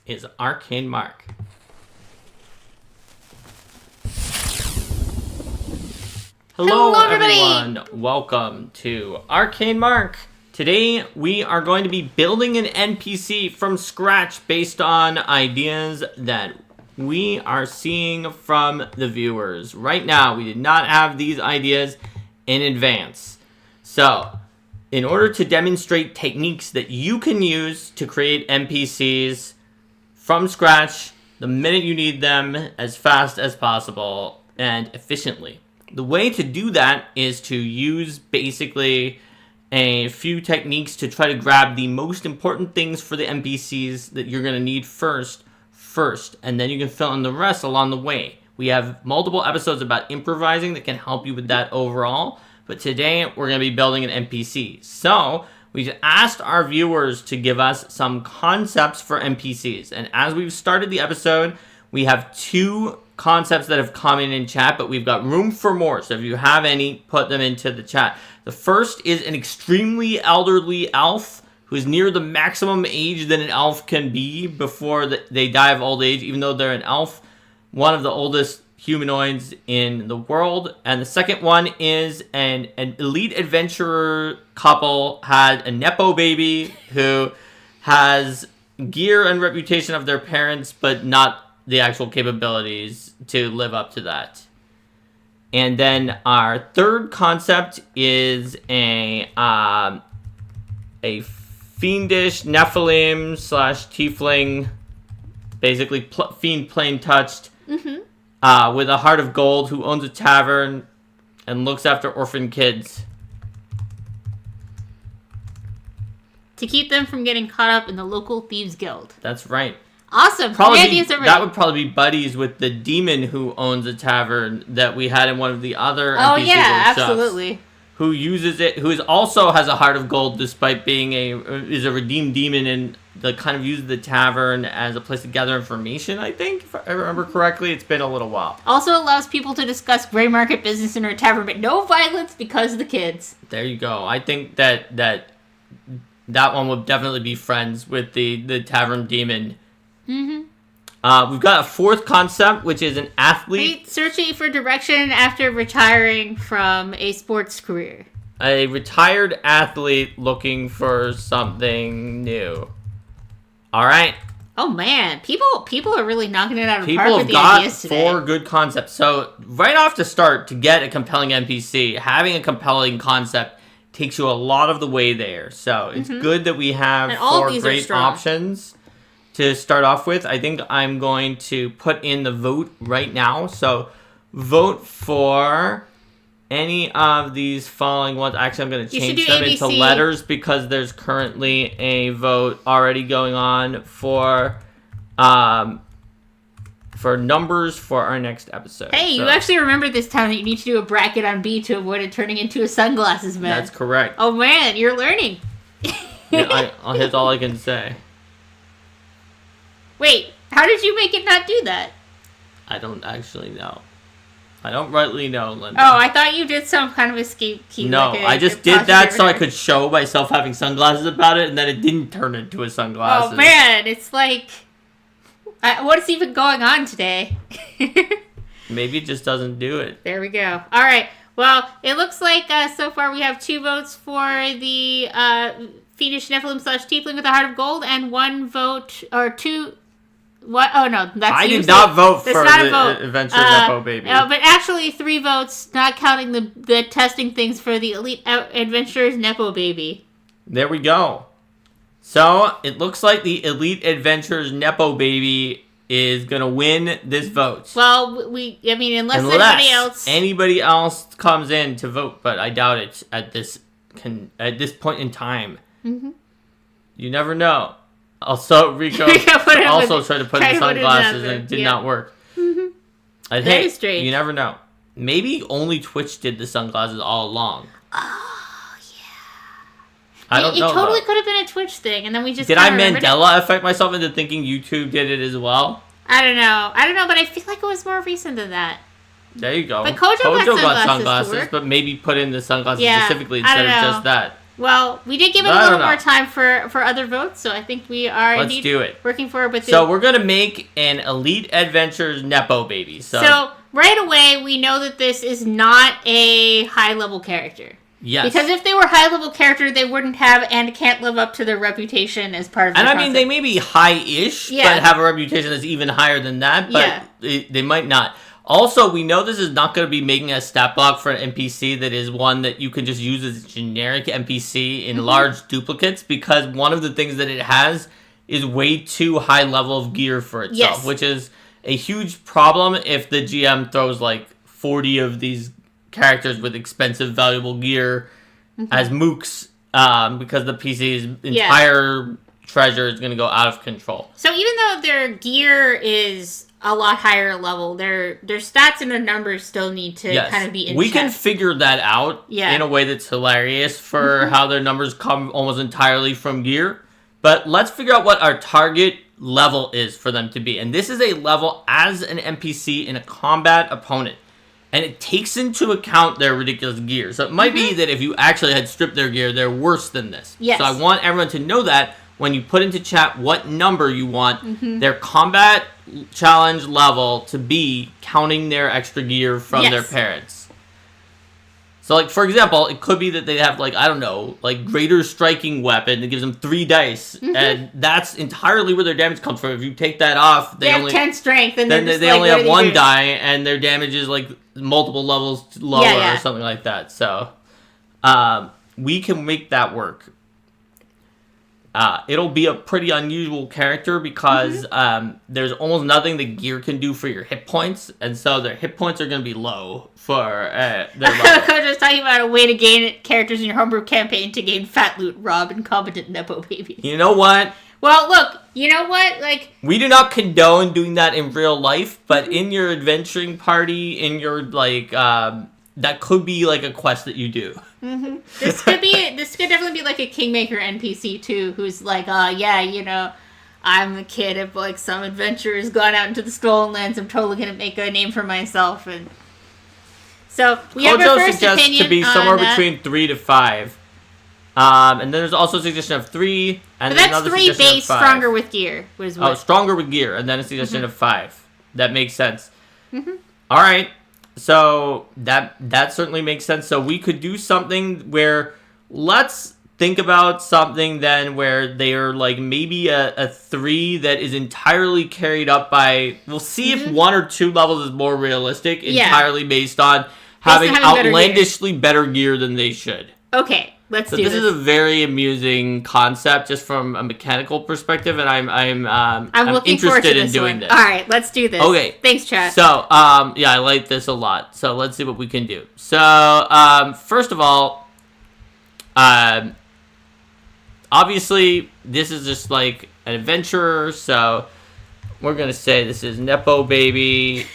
is Arcane Mark. Hello everyone. Welcome to Arcane Mark. Today we are going to be building an NPC from scratch based on ideas that we are seeing from the viewers. Right now, we did not have these ideas in advance. So, in order to demonstrate techniques that you can use to create NPCs from scratch, the minute you need them, as fast as possible, and efficiently. The way to do that is to use basically a few techniques to try to grab the most important things for the NPCs that you're going to need first, and then you can fill in the rest along the way. We have multiple episodes about improvising that can help you with that overall, but today we're going to be building an NPC. So we've asked our viewers to give us some concepts for NPCs, and as we've started the episode, we have 2 concepts that have come in chat, but we've got room for more, so if you have any, put them into the chat. The first is an extremely elderly elf who is near the maximum age that an elf can be before they die of old age, even though they're an elf, one of the oldest humanoids in the world. And the second one is an elite adventurer couple had a Nepo baby who has gear and reputation of their parents, but not the actual capabilities to live up to that. And then our third concept is a fiendish Nephilim / tiefling, basically fiend plain touched, with a heart of gold, who owns a tavern and looks after orphan kids. To keep them from getting caught up in the local thieves guild. That's right. Awesome. That would probably be buddies with the demon who owns a tavern that we had in one of the other NPC workshops. Absolutely. Who uses it, who also has a heart of gold despite being is a redeemed demon, and the kind of uses the tavern as a place to gather information, I think, if I remember correctly. It's been a little while. Also allows people to discuss gray market business in her tavern, but no violence because of the kids. There you go. I think that one would definitely be friends with the tavern demon. We've got a fourth concept, which is an athlete searching for direction after retiring from a sports career. A retired athlete looking for something new. All right. Oh man, people are really knocking it out of the park with the ideas today. People have got 4 good concepts. So right off the start, to get a compelling NPC, having a compelling concept takes you a lot of the way there. So it's good that we have 4 great options to start off with. I think I'm going to put in the vote right now. So vote for any of these following ones. Actually, I'm going to change them into letters because there's currently a vote already going on for numbers for our next episode. Hey, you actually remembered this time that you need to do a bracket on B to avoid it turning into a sunglasses man. That's correct. Oh man, you're learning. That's all I can say. Wait, how did you make it not do that? I don't actually know. I don't rightly know, Linda. Oh, I thought you did some kind of escape key. No, I just did that so I could show myself having sunglasses about it, and then it didn't turn into a sunglasses. Oh man, it's like, what is even going on today? Maybe it just doesn't do it. There we go. All right. Well, it looks like so far we have 2 votes for the fiendish Nephilim / tiefling with a heart of gold, and 1 vote or 2. What? Oh no, that's I did not vote for the Adventure Nepo baby. But actually 3 votes, not counting the testing things for the Elite Adventurers Nepo baby. There we go. So it looks like the Elite Adventurers Nepo baby is gonna win this vote. Well, unless anybody else comes in to vote, but I doubt it at this point in time. You never know. Also, Rico also tried to put in sunglasses and it did not work. Hey, you never know. Maybe only Twitch did the sunglasses all along. Oh, yeah. I don't know. It totally could have been a Twitch thing, and then we just Did I Mandela affect myself into thinking YouTube did it as well? I don't know, but I feel like it was more recent than that. There you go. But Kojo got sunglasses, but maybe put in the sunglasses specifically instead of just that. Well, we did give it a little more time for other votes, so I think we are indeed working forward with it. So we're going to make an Elite Adventures Nepo baby. So right away, we know that this is not a high-level character. Yes. Because if they were high-level character, they wouldn't have and can't live up to their reputation as part of the concept. They may be high-ish, but have a reputation that's even higher than that, but they might not. Also, we know this is not going to be making a stat block for an NPC that is one that you can just use as a generic NPC in large duplicates, because one of the things that it has is way too high level of gear for itself, which is a huge problem if the GM throws like 40 of these characters with expensive, valuable gear as mooks, because the PC's entire treasure is going to go out of control. So even though their gear is a lot higher level, their stats and their numbers still need to kind of be in check. Can figure that out in a way that's hilarious for how their numbers come almost entirely from gear. But let's figure out what our target level is for them to be. And this is a level as an NPC in a combat opponent. And it takes into account their ridiculous gear. So it might be that if you actually had stripped their gear, they're worse than this. Yes. So I want everyone to know that when you put into chat what number you want their combat challenge level to be, counting their extra gear from their parents. So, like, for example, it could be that they have, like, I don't know, like, greater striking weapon that gives them 3 dice. And that's entirely where their damage comes from. If you take that off, they have 10 strength, and then they only have 1 die, and their damage is, like, multiple levels lower or something like that. So, we can make that work. It'll be a pretty unusual character because there's almost nothing the gear can do for your hit points, and so their hit points are going to be low for their level. Coach was talking about a way to gain characters in your homebrew campaign to gain fat loot, rob, and competent Nepo babies. You know what? Well, look, you know what? Like, we do not condone doing that in real life, but in your adventuring party, in your, like, that could be, like, a quest that you do. This could definitely be like a Kingmaker NPC too, who's like, you know, I'm a kid of like some adventurers gone out into the Stolen Lands. I'm totally gonna make a name for myself, and so we have our first opinion to be somewhere between 3 to 5, and then there's also a suggestion of 3, and but that's 3 base, stronger with gear. Stronger with gear, and then a suggestion of 5. That makes sense. All right. So that certainly makes sense. So we could do something where, let's think about something then where they are like maybe a 3 that is entirely carried up by, we'll see if 1 or 2 levels is more realistic, entirely based on having outlandishly better gear than they should. Okay, let's do this. This is a very amusing concept just from a mechanical perspective, and I'm interested in doing this. All right, let's do this. Okay. Thanks, Chad. So, I like this a lot. So, let's see what we can do. So, first of all, obviously, this is just like an adventurer, so we're going to say this is Nepo baby.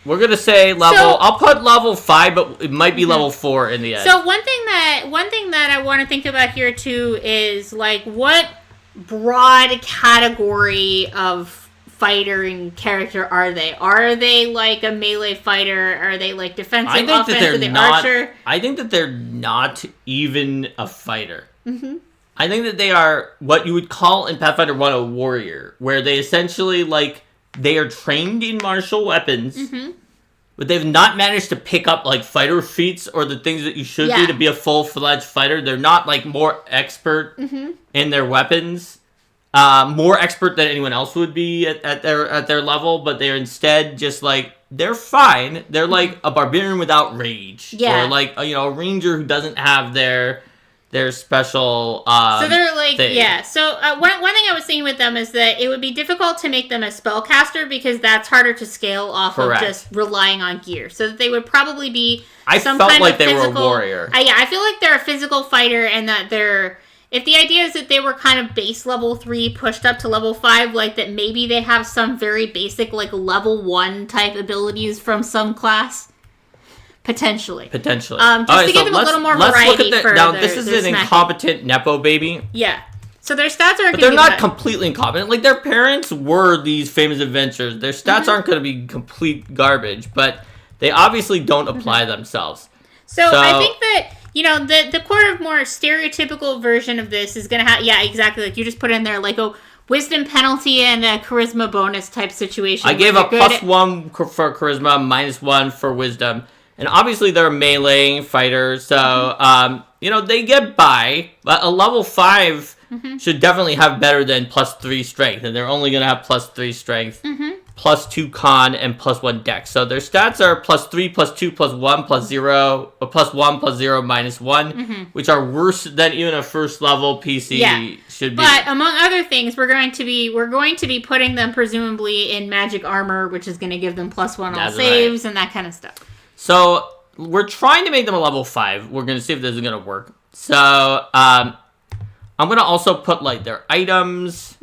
We're going to say level, I'll put level 5, but it might be level 4 in the end. So one thing that I want to think about here too is like, what broad category of fighter and character are they? Are they like a melee fighter? Are they like defensive, offensive, archer? I think that they're not even a fighter. I think that they are what you would call in Pathfinder 1 a warrior, where they essentially, like, they are trained in martial weapons, but they've not managed to pick up, like, fighter feats or the things that you should do to be a full-fledged fighter. They're not, like, more expert in their weapons, more expert than anyone else would be at their level, but they're instead just, like, they're fine. They're, like, a barbarian without rage. Or, like, a ranger who doesn't have their special so they're like thing. So one thing I was thinking with them is that it would be difficult to make them a spellcaster because that's harder to scale off of just relying on gear. So that they would probably be I felt like they were a warrior. I feel like they're a physical fighter, and that they're, if the idea is that they were kind of base level 3 pushed up to level 5, like that maybe they have some very basic like level 1 type abilities from some class. Potentially. Just to give them a little more variety for now, this is an incompetent Nepo baby. Yeah. So their stats aren't. But they're not completely incompetent. Like, their parents were these famous adventurers. Their stats aren't going to be complete garbage, but they obviously don't apply themselves. So I think that the core of more stereotypical version of this is going to have, yeah, exactly. Like you just put in there like a wisdom penalty and a charisma bonus type situation. I gave a +1 for charisma, -1 for wisdom. And obviously they're melee fighters, so, they get by. But a level 5 should definitely have better than +3 strength. And they're only going to have +3 strength, +2 con, and +1 dex. So their stats are +3, +2, +1, +0, or +1, +0, -1, which are worse than even a first level PC should be. But among other things, we're going to be putting them presumably in magic armor, which is going to give them +1 all saves and that kind of stuff. So we're trying to make them a level 5. We're going to see if this is going to work. So I'm going to also put like their items.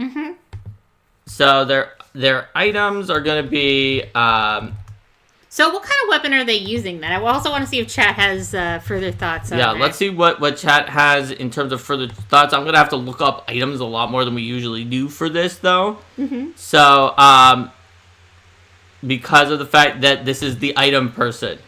So their items are going to be. So what kind of weapon are they using then? I also want to see if chat has further thoughts on that. Let's see what chat has in terms of further thoughts. I'm going to have to look up items a lot more than we usually do for this, though. So, because of the fact that this is the item person.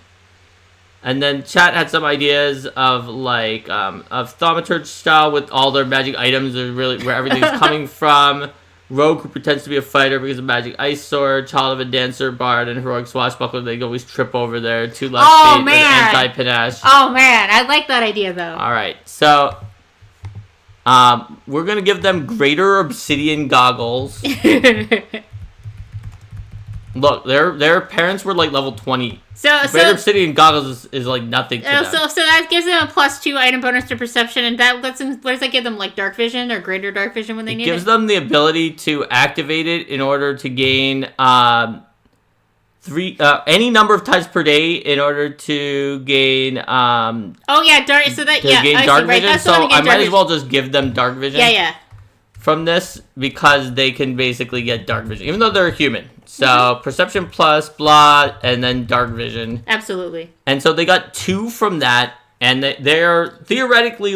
And then chat had some ideas of, like, of thaumaturge style with all their magic items, really where everything's coming from. Rogue who pretends to be a fighter because of magic ice sword, child of a dancer, bard, and heroic swashbuckler. They always trip over there. 2 left feet with anti-panache. Oh man, I like that idea though. All right, so we're gonna give them greater obsidian goggles. Look, their parents were like level 20. Greater obsidian goggles is like nothing to them. So that gives them a +2 item bonus to perception, and that lets them. What does that give them? Like dark vision or greater dark vision when they need it? It gives them the ability to activate it in order to gain any number of times per day in order to gain dark. So that gain dark vision. So I might as well just give them dark vision. Yeah. From this because they can basically get dark vision, even though they're human. So perception plus blah, and then dark vision. Absolutely. And so they got 2 from that, and they're theoretically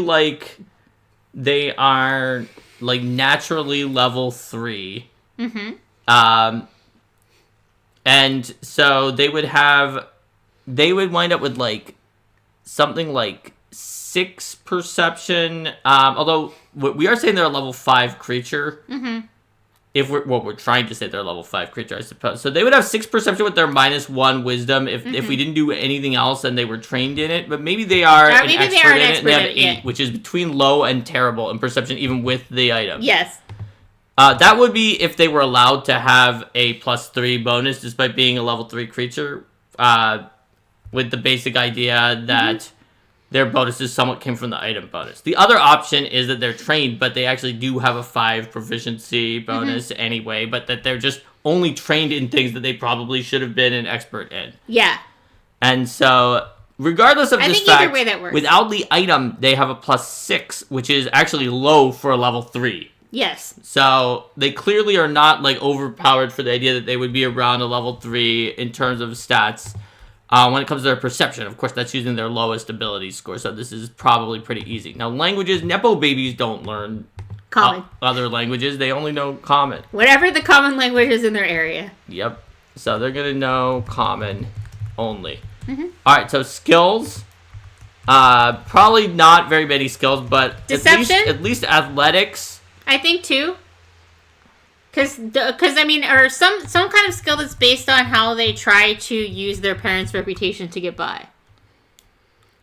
they are like naturally level 3. And so they would wind up with like something like 6 perception. Although we are saying they're a level 5 creature. If we're trying to say they're a level 5 creature, I suppose. So they would have 6 perception with their -1 wisdom if we didn't do anything else and they were trained in it. But maybe they are an expert in it. And they have 8, which is between low and terrible in perception, even with the item. Yes. That would be if they were allowed to have a +3 bonus despite being a level 3 creature. With the basic idea that their bonuses somewhat came from the item bonus. The other option is that they're trained, but they actually do have a 5 proficiency bonus anyway, but that they're just only trained in things that they probably should have been an expert in. Yeah. And so, regardless of this fact, either way that works. Without the item, they have a +6, which is actually low for a level 3. Yes. So, they clearly are not, like, overpowered for the idea that they would be around a level 3 in terms of stats. When it comes to their perception, of course, that's using their lowest ability score, so this is probably pretty easy. Now, languages, Nepo babies don't learn common other languages. They only know common. Whatever the common language is in their area. Yep. So they're going to know common only. All right, so skills. Probably not very many skills, but at least athletics. I think, too. Because I mean, or some kind of skill that's based on how they try to use their parents' reputation to get by.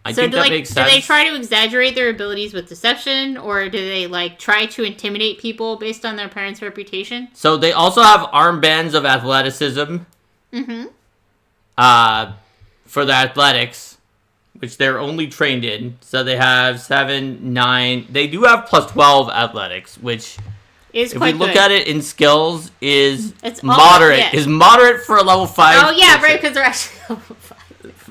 I think that makes sense. Do they try to exaggerate their abilities with deception, or do they try to intimidate people based on their parents' reputation? So they also have armbands of athleticism. For the athletics, which they're only trained in. So they have 7, 9. They do have +12 athletics, which. If we look at it in skills, it's moderate. Is moderate for a level 5. Oh yeah, right, because they're actually level 5.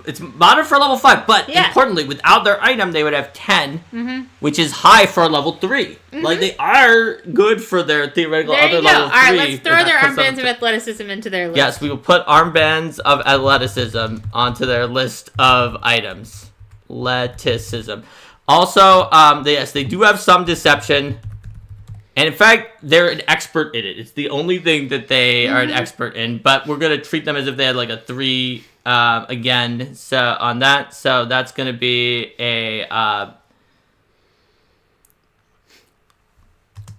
It's moderate for a level 5, but importantly, without their item, they would have 10, which is high for a level 3. Like, they are good for their theoretical other level 3. All right, let's throw their armbands of athleticism into their list. Yes, we will put armbands of athleticism onto their list of items. Athleticism. Also, they do have some deception. And in fact, they're an expert in it. It's the only thing that they are an expert in. But we're going to treat them as if they had like a 3 again. So on that, so that's going to be a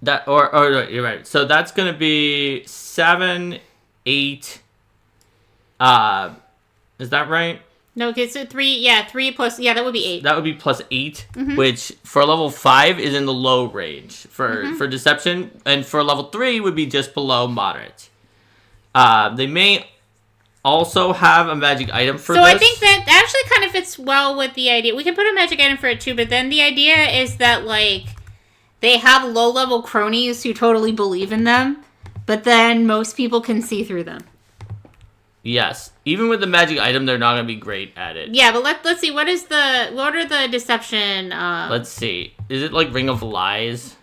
you're right. So that's going to be 7, 8. Is that right? No, okay, so 3. Yeah, 3 plus. Yeah, that would be 8. That would be plus 8, which for level 5 is in the low range for deception, and for level 3 would be just below moderate. They may also have a magic item for this. So I think that actually kind of fits well with the idea. We can put a magic item for it too, but then the idea is that like they have low-level cronies who totally believe in them, but then most people can see through them. Yes, even with the magic item, they're not gonna be great at it. Yeah, but let's see. What are the deception? Let's see. Is it like Ring of Lies?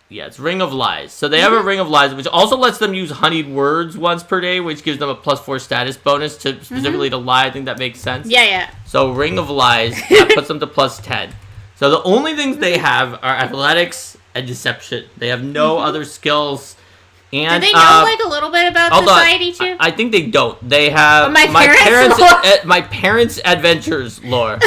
Yeah, it's Ring of Lies. So they have a Ring of Lies, which also lets them use honeyed words once per day, which gives them a +4 status bonus to specifically to lie. I think that makes sense. Yeah. So Ring of Lies, that puts them to +10. So the only things they have are athletics and deception. They have no other skills. And, do they know like a little bit about society too? I think they don't. They have my parents' lore? My parents' adventures lore.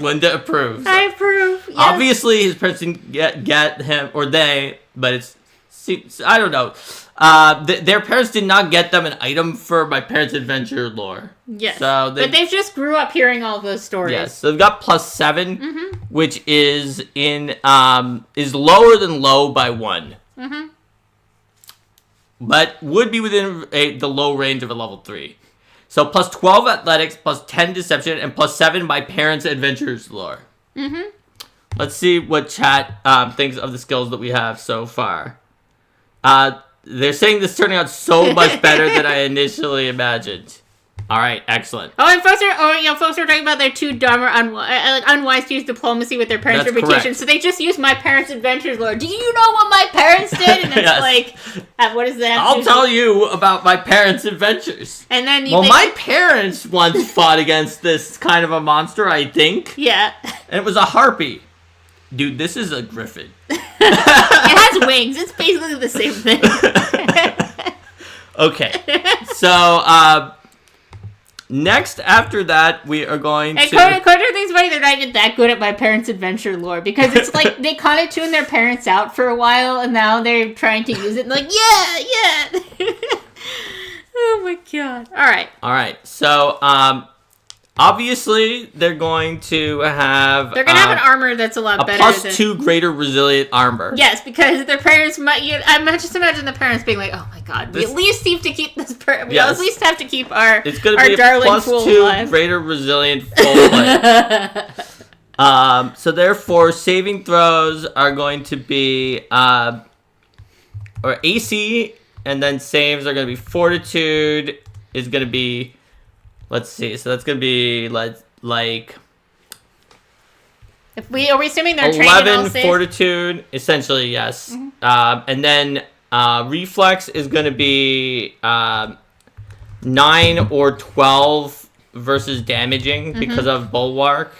Linda approves. I approve. Yes. Obviously, his parents didn't get him or they, but it's I don't know. Their parents did not get them an item for my parents' adventure lore. Yes. So but they just grew up hearing all those stories. Yes. So they've got +7, which is is lower than low by 1. But would be within the low range of a level 3. So +12 athletics, +10 deception, and +7 my parents' adventures lore. Let's see what chat thinks of the skills that we have so far. They're saying this is turning out so much better than I initially imagined. All right, excellent. Oh, and folks are talking about they're too dumb or unwise to use diplomacy with their parents' That's reputation. correct. So they just use my parents' adventures lore. Do you know what my parents did? And it's Yes. like, what is that? I'll tell you about my parents' adventures. And then my parents once fought against this kind of a monster, I think. Yeah. And it was a harpy. Dude, this is a griffin. It has wings. It's basically the same thing. Okay. So, next after that, we are going and to... Carter thinks funny they're not even that good at my parents' adventure lore, because it's like they kind of tune their parents out for a while, and now they're trying to use it, and like, yeah. Oh my god. All right. So, obviously, they're going to have... They're going to have an armor that's a lot better +2 greater resilient armor. Yes, because their parents might... I just imagine the parents being like, oh my god, we at least have to keep this... We at least have to keep our It's going to be a +2 greater resilient full plate. So therefore, saving throws are going to be... or AC, and then saves are going to be Fortitude, is going to be... Let's see. So that's going to be like are we assuming they're trained in all 11 saves? Fortitude, essentially, yes. And then Reflex is going to be 9 or 12 versus damaging because of Bulwark.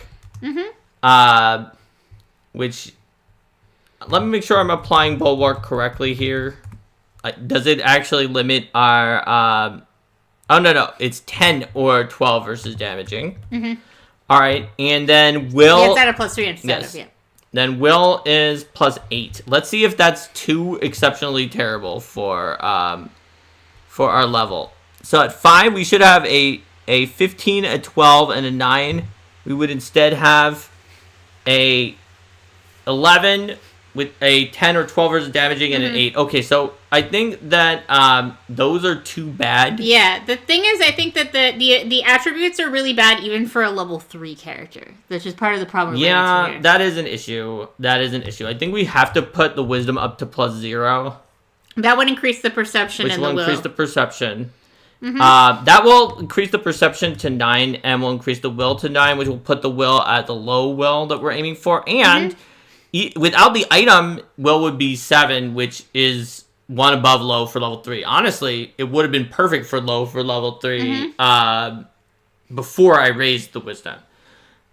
Which, let me make sure I'm applying Bulwark correctly here. Does it actually limit our... Oh, no. It's 10 or 12 versus damaging. All right. And then Will... Yeah, it's at a +3 instead of, yeah. Then Will is +8. Let's see if that's too exceptionally terrible for our level. So at 5, we should have a 15, a 12, and a 9. We would instead have a 11 with a 10 or 12 versus damaging and an 8. Okay, so I think that those are too bad. Yeah, the thing is, I think that the attributes are really bad even for a level 3 character. That's just part of the problem. Yeah, that is an issue. I think we have to put the wisdom up to +0. That would increase the perception and the will. Which will increase the perception. That will increase the perception to 9 and will increase the will to 9, which will put the will at the low will that we're aiming for. And... without the item, will would be 7, which is 1 above low for level 3. Honestly, it would have been perfect for low for level 3 before I raised the wisdom.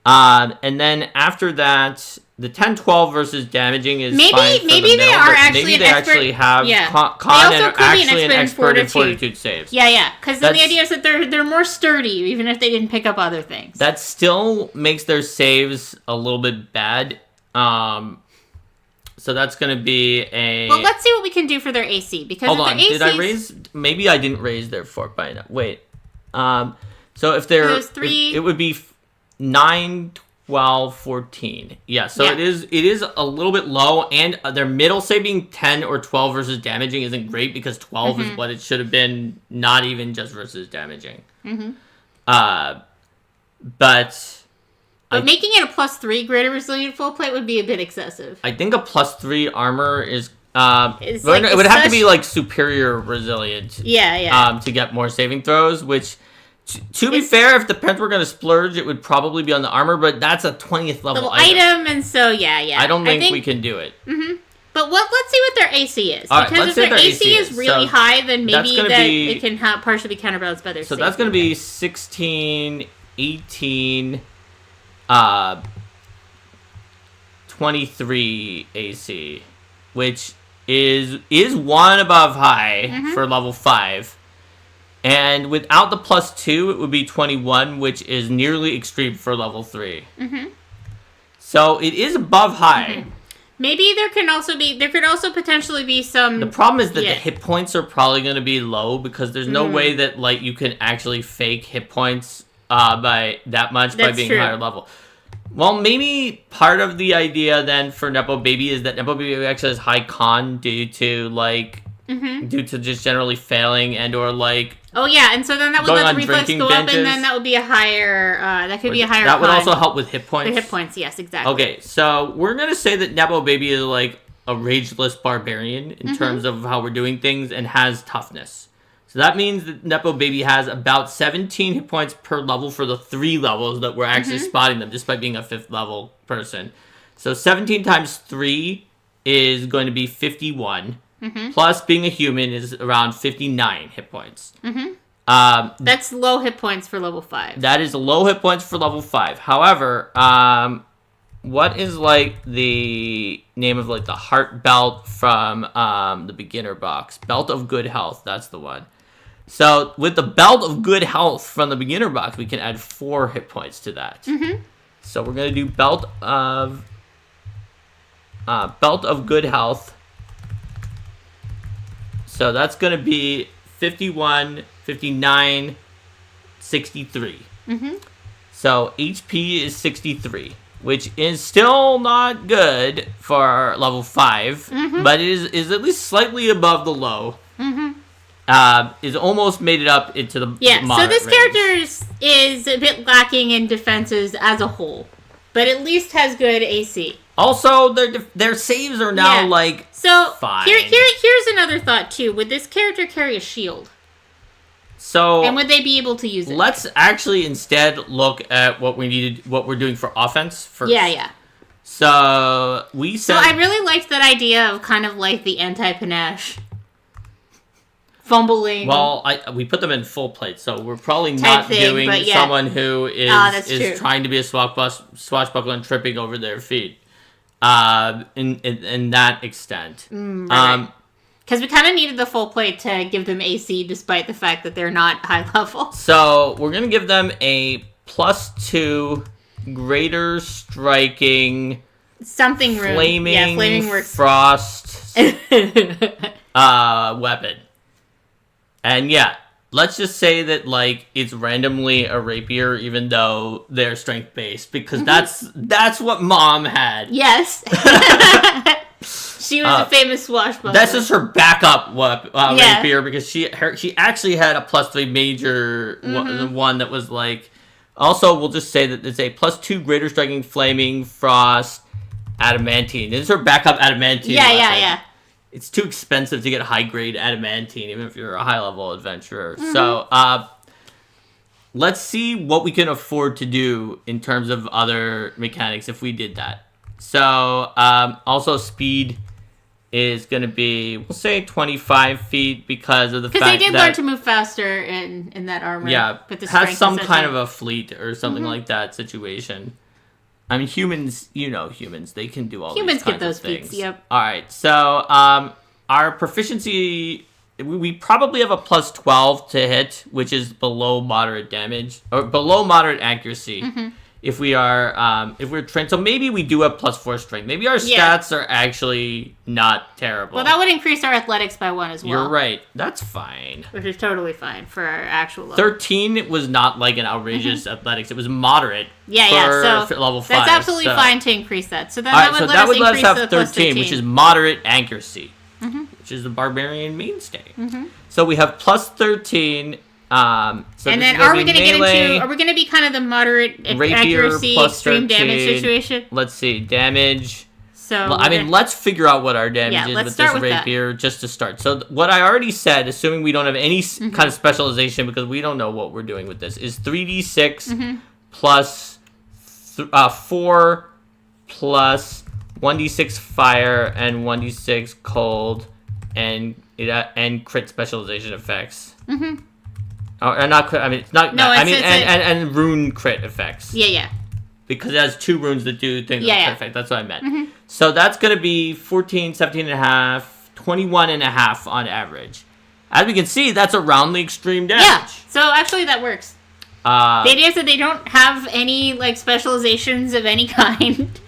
And then after that, the 10-12 versus damaging is maybe fine for maybe the they middle, are but actually maybe an they expert. actually have Yeah. con They also and are could be actually an expert in fortitude saves. Yeah. Because then the idea is that they're more sturdy, even if they didn't pick up other things. That still makes their saves a little bit bad. So that's going to be a... Well, let's see what we can do for their AC. Because Hold if on, their did I raise... Maybe I didn't raise their fort by enough. Wait. So if they're... It would be 9, 12, 14. Yeah, so it is a little bit low, and their middle save being 10 or 12 versus damaging isn't great, because 12 is what it should have been, not even just versus damaging. But making it a +3 greater resilient full plate would be a bit excessive. I think a +3 armor is... it would have to be like superior resilient. Yeah. To get more saving throws, which... To be fair, if the Pens were going to splurge, it would probably be on the armor, but that's a 20th level item. And so, yeah. I don't think we can do it. But let's see what their AC is. All right, because if their AC is really high, then maybe it can partially be counterbalanced by their So that's going to be 16, 18, 23 AC, which is one above high for level 5. And without the +2, it would be 21, which is nearly extreme for level 3. So it is above high. Maybe there could also potentially be some... The problem is that the hit points are probably going to be low, because there's no way that like you can actually fake hit points by that much by being higher level. Well, maybe part of the idea then for Nepo Baby is that Nepo Baby actually has high con due to like... due to just generally failing and or like... Oh, yeah, and so then that would let the reflex go up, and then that would be a higher... That would also help with hit points. With hit points, yes, exactly. Okay, so we're going to say that Nepo Baby is like a rageless barbarian in terms of how we're doing things, and has toughness. So that means that Nepo Baby has about 17 hit points per level for the 3 levels that we're actually spotting them, just by being a 5th level person. So 17 times 3 is going to be 51. Plus, being a human is around 59 hit points. That's low hit points for level 5. That is low hit points for level 5. However, what is like the name of like the heart belt from the beginner box? Belt of Good Health. That's the one. So with the Belt of Good Health from the beginner box, we can add 4 hit points to that. So we're gonna do Belt of Good Health. So that's going to be 51, 59, 63. So HP is 63, which is still not good for level 5, but it is at least slightly above the low. Is almost made it up into the moderate so this range. character is a bit lacking in defenses as a whole, but at least has good AC. Also, their saves are now like fine. Here's another thought too. Would this character carry a shield? And would they be able to use it? Let's actually instead look at what we're doing for offense first. Yeah. So I really liked that idea of kind of like the anti-panache. Fumbling. Well, we put them in full plate, so we're probably not doing someone who is trying to be a swashbuckler and tripping over their feet. In that extent. Right. Because we kind of needed the full plate to give them AC, despite the fact that they're not high level. So we're going to give them a +2 greater striking something flaming works. Frost weapon. And let's just say that like it's randomly a rapier, even though they're strength based, because that's what Mom had. Yes. She was a famous swashbuckler. That's just her backup rapier, because she actually had a +3 major one that was like. Also, we'll just say that it's a +2 greater striking flaming frost adamantine. This is her backup adamantine. Yeah. It's too expensive to get high grade adamantine, even if you're a high level adventurer. So, let's see what we can afford to do in terms of other mechanics if we did that. So, also speed is going to be, we'll say 25 feet because of the fact that... Because they did learn to move faster in that armor. Yeah, with the has some kind of a fleet or something like that situation. I mean, humans, humans, they can do all Humans these kinds get those of things. feats, yep. All right, so our proficiency, we probably have a plus 12 to hit, which is below moderate damage, or below moderate accuracy. If we're trained, so maybe we do have plus 4 strength. Maybe our stats are actually not terrible. Well, that would increase our athletics by 1 as well. You're right. That's fine. Which is totally fine for our actual level. 13 was not like an outrageous athletics. It was moderate. So for level 5. That's absolutely fine to increase that. So then that would let us have to 13, which is moderate accuracy, which is the barbarian mainstay. So we have plus 13. And then are we going to be kind of the moderate accuracy, extreme 13, damage situation? Let's see, damage. So let's figure out what our damage is with this rapier just to start. So what I already said, assuming we don't have any kind of specialization because we don't know what we're doing with this, is 3d6 plus 4 plus 1d6 fire and 1d6 cold and crit specialization effects. Or not crit. I mean, it's not. No, and rune crit effects. Yeah. Because it has 2 runes that do things that crit effect. That's what I meant. So that's going to be 14, 17 and a half, 21 and a half on average. As we can see, that's around the extreme damage. Yeah. So actually, that works. The idea is that they don't have any specializations of any kind.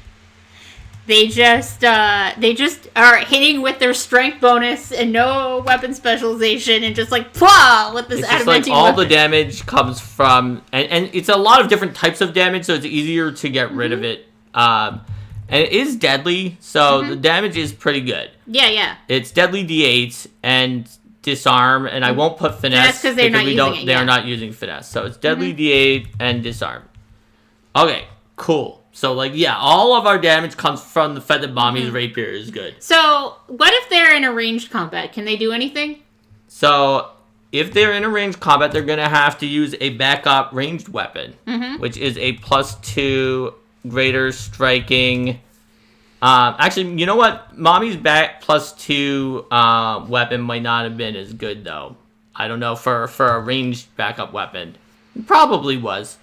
They just are hitting with their strength bonus and no weapon specialization and just plah with this adamantine all weapon. the damage comes from and it's a lot of different types of damage, so it's easier to get rid of it. And it is deadly, so the damage is pretty good. Yeah. It's deadly D8 and disarm, and I won't put finesse because they're not using it. They are not using finesse, so it's deadly D8 and disarm. Okay, cool. So, all of our damage comes from the fact that Mommy's rapier is good. So, what if they're in a ranged combat? Can they do anything? So, if they're in a ranged combat, they're going to have to use a backup ranged weapon, which is a plus 2 greater striking. Actually, you know what? Mommy's plus 2 weapon might not have been as good, though. I don't know, for a ranged backup weapon. It probably was.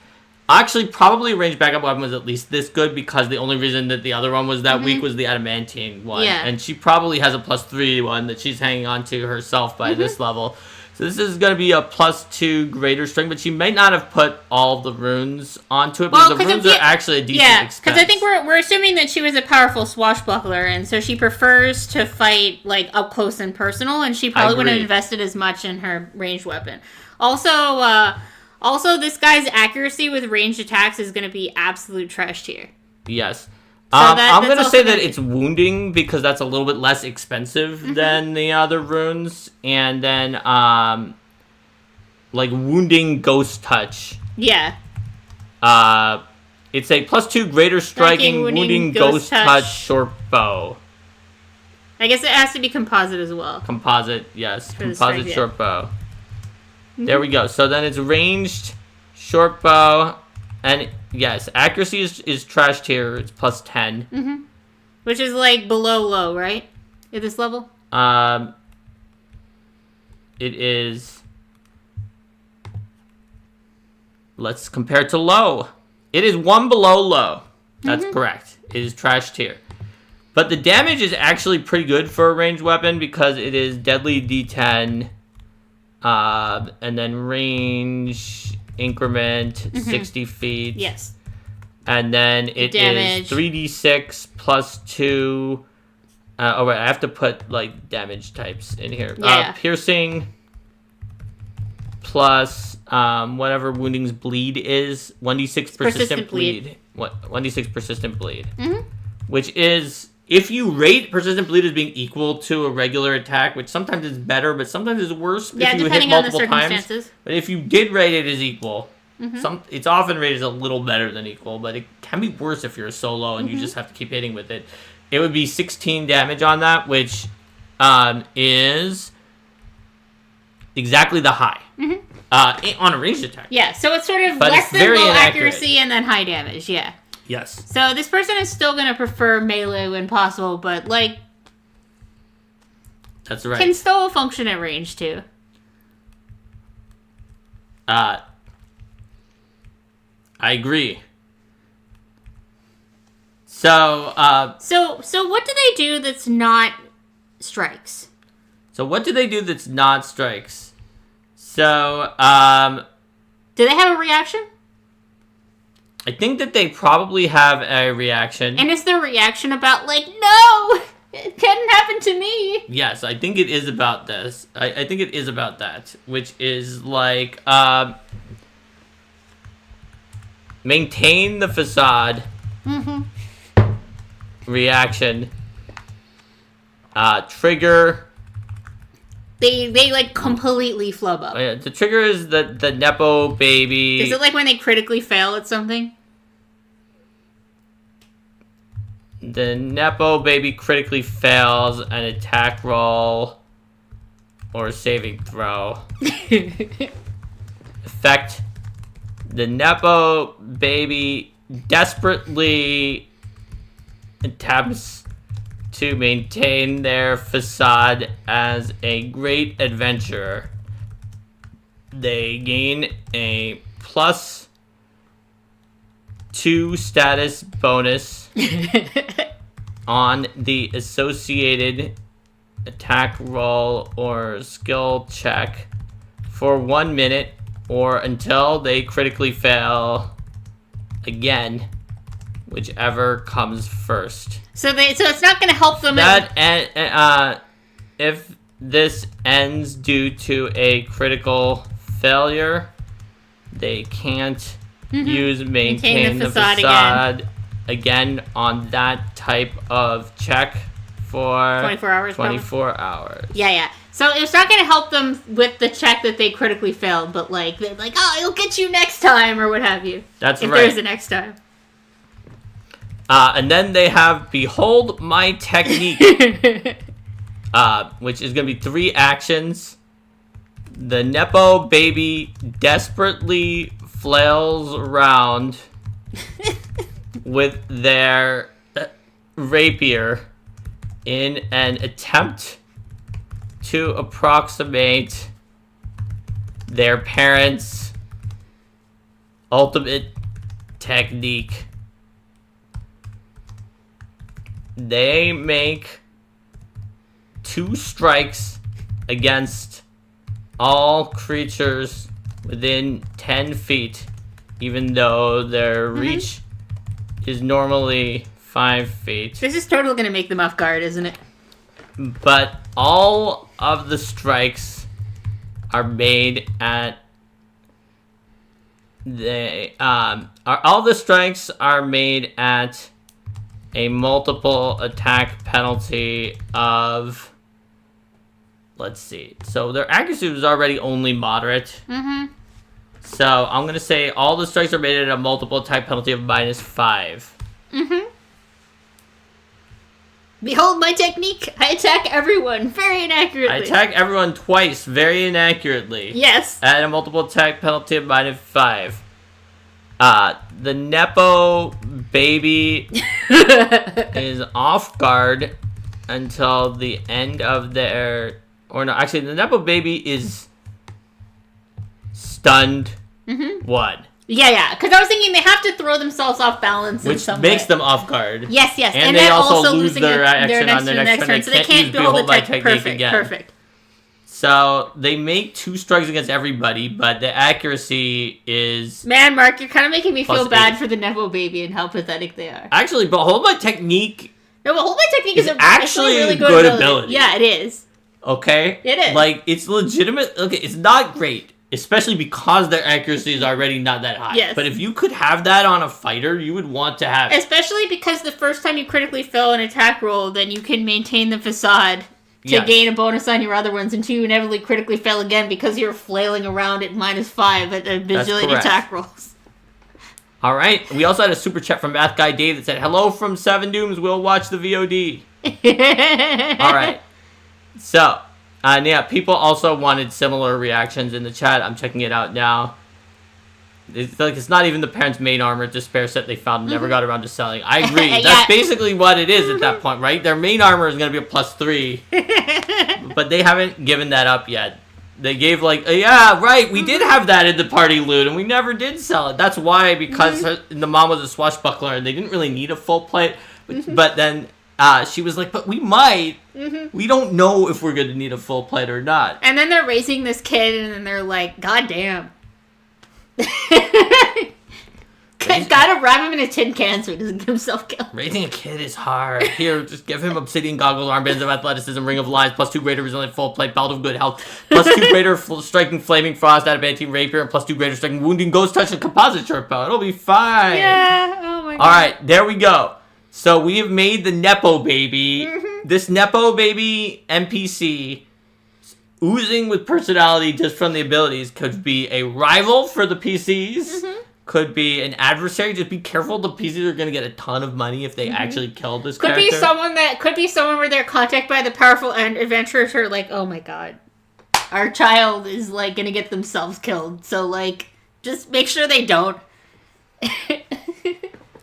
Actually, probably a ranged backup weapon was at least this good because the only reason that the other one was that weak was the adamantine one. Yeah. And she probably has a plus 3 one that she's hanging on to herself by this level. So this is going to be a plus 2 greater strength, but she might not have put all the runes onto it because the runes are actually a decent expense. Because I think we're assuming that she was a powerful swashbuckler, and so she prefers to fight up close and personal, and she probably wouldn't have invested as much in her ranged weapon. Also, this guy's accuracy with ranged attacks is going to be absolute trash tier. Yes. So I'm going to say that it's wounding because that's a little bit less expensive than the other runes. And then, wounding ghost touch. Yeah. It's a plus 2 greater striking, wounding ghost touch, short bow. I guess it has to be composite as well. Composite, yes. Composite short bow. There we go. So then it's ranged, short bow, and yes, accuracy is trash tier. It's plus 10. Which is below low, right? At this level? It is. Let's compare to low. It is 1 below low. That's correct. It is trash tier. But the damage is actually pretty good for a ranged weapon because it is deadly D10. And then range increment 60 feet. Yes. And then it is 3d6 plus 2. Oh wait, I have to put damage types in here. Piercing plus whatever wounding's bleed is 1d6 persistent bleed. 1d6 persistent bleed, which is. If you rate persistent bleed as being equal to a regular attack, which sometimes is better, but sometimes is worse if you hit multiple times. But if you did rate it as equal, it's often rated as a little better than equal, but it can be worse if you're a solo and you just have to keep hitting with it. It would be 16 damage on that, which is exactly the high on a ranged attack. Yeah, so it's sort of less than low accuracy and then high damage, yeah. Yes. So this person is still going to prefer melee when possible, but that's right. Can still function at range too. I agree. So, So what do they do that's not strikes? So what do they do that's not strikes? So, Do they have a reaction? I think that they probably have a reaction. And is their reaction about, like, no, it couldn't happen to me? Yes, I think it is about this. I think it is about that, which is like, maintain the facade. Mm-hmm. Reaction. Trigger. They like completely flub up. The trigger is the Nepo baby. Is it like when they critically fail at something? The Nepo baby critically fails an attack roll or saving throw. Effect. The Nepo baby desperately attempts to maintain their facade as a great adventurer. They gain a +2 status bonus on the associated attack roll or skill check for 1 minute or until they critically fail again, whichever comes first. So it's not going to help them. If this ends due to a critical failure, they can't use maintain the facade again on that type of check for 24 hours. 24 hours. Yeah. So it's not going to help them with the check that they critically failed, but like they're like, oh, it'll get you next time or what have you. That's if right. If there's a next time. And then they have Behold My Technique, which is going to be 3 actions. The Nepo baby desperately flails around with their rapier in an attempt to approximate their parents' ultimate technique. They make 2 strikes against all creatures within 10 feet, even though their reach is normally 5 feet. This is totally going to make them off guard, isn't it? But all of the strikes are made at a multiple attack penalty of, let's see. So their accuracy was already only moderate. So I'm going to say all the strikes are made at a multiple attack penalty of -5. Behold my technique. I attack everyone very inaccurately. I attack everyone twice very inaccurately. Yes. At a multiple attack penalty of -5. The Nepo baby is off guard until the end of their... Or no, actually, the Nepo baby is stunned. One. Yeah, because I was thinking they have to throw themselves off balance in some way. Which makes them off guard. Yes. And they also lose their action on their next turn. So they can't behold the technique again. Perfect. So they make 2 strikes against everybody, but the accuracy is... Man, Mark, you're kind of making me feel bad +8. for the Nepo baby and how pathetic they are. Actually, Behold My Technique... No, Behold My Technique is actually a really good ability. Yeah, it is. Okay? It is. Like, it's legitimate... Okay, it's not great. Especially because their accuracy is already not that high. Yes. But if you could have that on a fighter, you would want to have it. Especially because the first time you critically fail an attack roll, then you can maintain the facade to gain a bonus on your other ones until you inevitably critically fail again because you're flailing around at -5 at a bajillion attack rolls. All right. We also had a super chat from Math Guy Dave that said, "Hello from Seven Dooms. We'll watch the VOD." All right. So... yeah, people also wanted similar reactions in the chat. I'm checking it out now. It's not even the parents' main armor, it's a spare set they found and never got around to selling. I agree. That's basically what it is at that point, right? Their main armor is going to be a +3. But they haven't given that up yet. They gave yeah, right, we did have that in the party loot and we never did sell it. That's why, because the mom was a swashbuckler and they didn't really need a full plate. But then she was like, but we might. We don't know if we're going to need a full plate or not. And then they're raising this kid, and then they're like, God damn. Gotta wrap him in a tin can so he doesn't get himself killed. Raising a kid is hard. Here, just give him obsidian goggles, armbands of athleticism, ring of lies, +2 greater resilient full plate, belt of good health, +2 greater striking flaming frost, adamantium rapier, and +2 greater striking wounding ghost touch and composite short bow. It'll be fine. Yeah, oh my god. Alright, there we go. So we have made the Nepo baby. This Nepo baby NPC, oozing with personality just from the abilities, could be a rival for the PCs. Could be an adversary. Just be careful. The PCs are going to get a ton of money if they actually kill this character. Could be someone where they're contacted by the powerful and adventurers who are like, oh my god, our child is like going to get themselves killed. So like, just make sure they don't.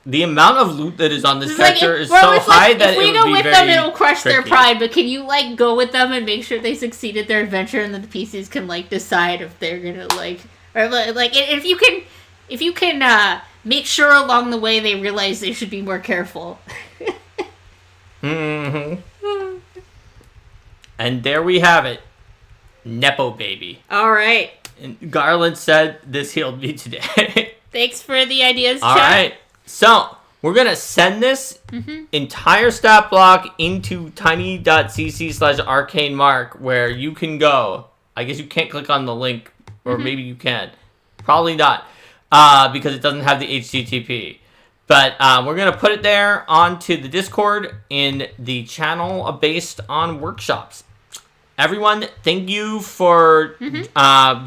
The amount of loot that is on this character is so high that it would be very if we go with them, it'll crush tricky. their pride. But can you like go with them and make sure they succeed at their adventure, and then the PCs can like decide if they're gonna like, or like if you can make sure along the way they realize they should be more careful. And there we have it, Nepo baby. All right. And Garland said this healed me today. Thanks for the ideas, All chat. right. So, we're going to send this entire stat block into tiny.cc/arcanemark, where you can go. I guess you can't click on the link, or maybe you can. Probably not, because it doesn't have the HTTP. But we're going to put it there onto the Discord in the channel based on workshops. Everyone, thank you for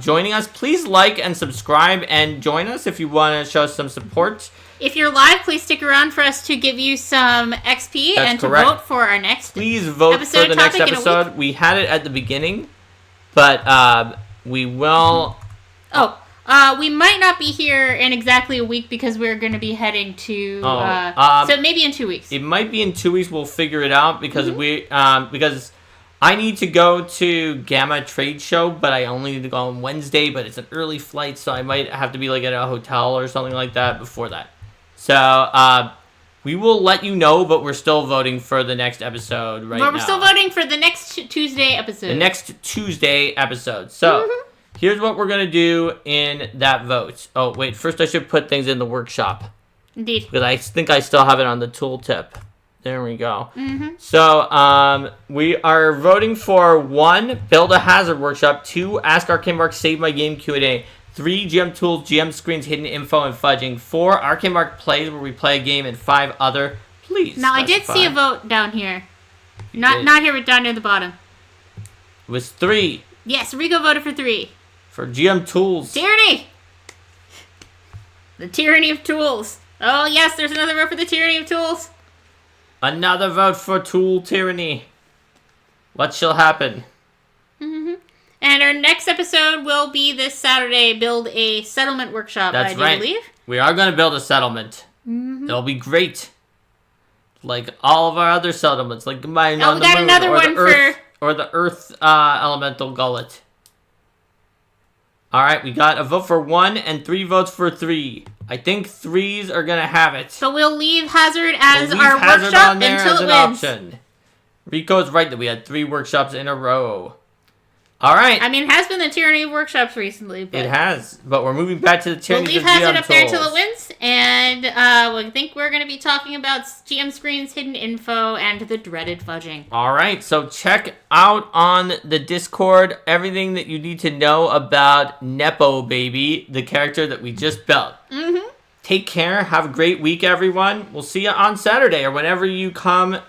joining us. Please like and subscribe and join us if you want to show us some support. If you're live, please stick around for us to give you some XP and to vote for our next Please vote for the next episode. We had it at the beginning, but we will... we might not be here in exactly a week because we're going to be heading to... so maybe in 2 weeks. It might be in 2 weeks. We'll figure it out because because I need to go to Gamma Trade Show, but I only need to go on Wednesday, but it's an early flight, so I might have to be like at a hotel or something like that before that. So, we will let you know, but we're still voting for the next episode now. But we're still voting for the next Tuesday episode. The next Tuesday episode. So, here's what we're going to do in that vote. Oh, wait. First, I should put things in the workshop. Indeed. Because I think I still have it on the tooltip. There we go. So, we are voting for 1, build a hazard workshop, 2, ask Arcane Mark, save my game Q&A, 3, GM tools, GM screens, hidden info, and fudging, 4, Arcane Mark plays where we play a game, and 5 other. Please Now, specify. I did see a vote down here. Not here, but down near the bottom. It was 3. Yes, Rico voted for 3. For GM tools. Tyranny! The tyranny of tools. Oh, yes, there's another vote for the tyranny of tools. Another vote for tool tyranny. What shall happen? And our next episode will be this Saturday, build a settlement workshop, That's right. believe. We are going to build a settlement. It'll be great. Like all of our other settlements, like Mine on the Moon, another or one the Earth, or the Earth Elemental Gullet. All right, we got a vote for 1 and 3 votes for 3. I think 3s are going to have it. So we'll leave Hazard as our workshop until it wins. Option. Rico's right that we had 3 workshops in a row. All right. I mean, it has been the tyranny of workshops recently. But it has, but we're moving back to the tyranny of GM We'll leave Hazard up there tools. until it wins, and I think we're going to be talking about GM screens, hidden info, and the dreaded fudging. All right, so check out on the Discord everything that you need to know about Nepo Baby, the character that we just built. Take care. Have a great week, everyone. We'll see you on Saturday or whenever you come and